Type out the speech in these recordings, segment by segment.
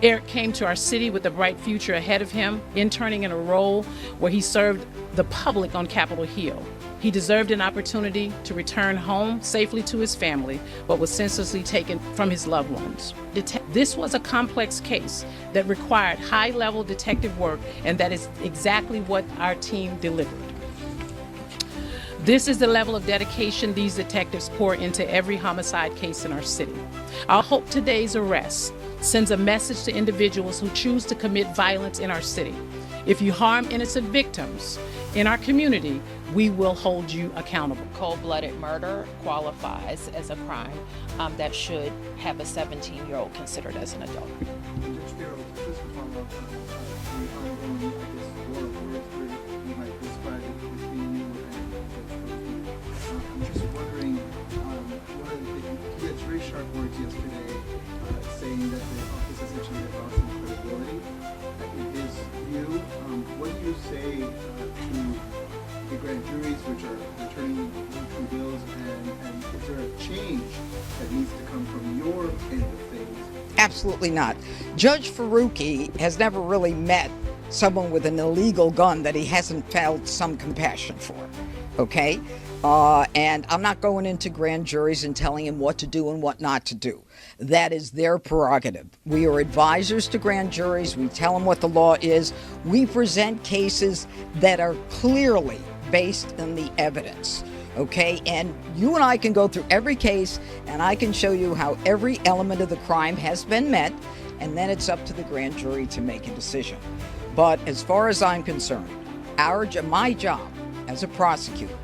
Eric came to our city with a bright future ahead of him, interning in a role where he served the public on Capitol Hill. He deserved an opportunity to return home safely to his family, but was senselessly taken from his loved ones. This was a complex case that required high-level detective work, and that is exactly what our team delivered. This is the level of dedication these detectives pour into every homicide case in our city. I hope today's arrest sends a message to individuals who choose to commit violence in our city. If you harm innocent victims in our community, we will hold you accountable. Cold-blooded murder qualifies as a crime that should have a 17-year-old considered as an adult. Judge Pirro, just to follow up on the ongoing, war of words where you might describe it between you and Judge Pirro. I'm just wondering, one of the things, he had very sharp words yesterday saying that the office essentially had lost some credibility. In his view, what do you say to the grand juries which are returning neutral bills, and is there a change that needs to come from your end of things? Absolutely not. Judge Faruqi has never really met someone with an illegal gun that he hasn't felt some compassion for, okay? And I'm not going into grand juries and telling him what to do and what not to do. That is their prerogative. We are advisors to grand juries. We tell them what the law is. We present cases that are clearly based on the evidence, okay? And you and I can go through every case, and I can show you how every element of the crime has been met, and then it's up to the grand jury to make a decision. But as far as I'm concerned, my job as a prosecutor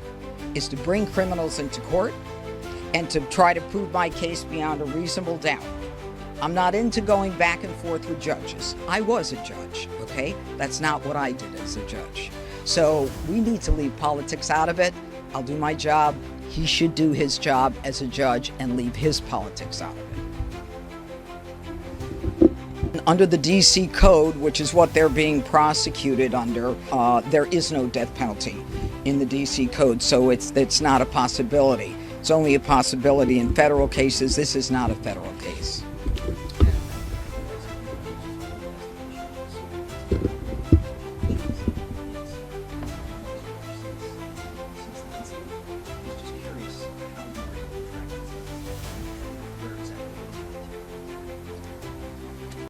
is to bring criminals into court and to try to prove my case beyond a reasonable doubt. I'm not into going back and forth with judges. I was a judge, okay? That's not what I did as a judge. So we need to leave politics out of it. I'll do my job. He should do his job as a judge and leave his politics out of it. Under the DC Code, which is what they're being prosecuted under, there is no death penalty in the DC Code, so it's not a possibility. It's only a possibility in federal cases. This is not a federal case.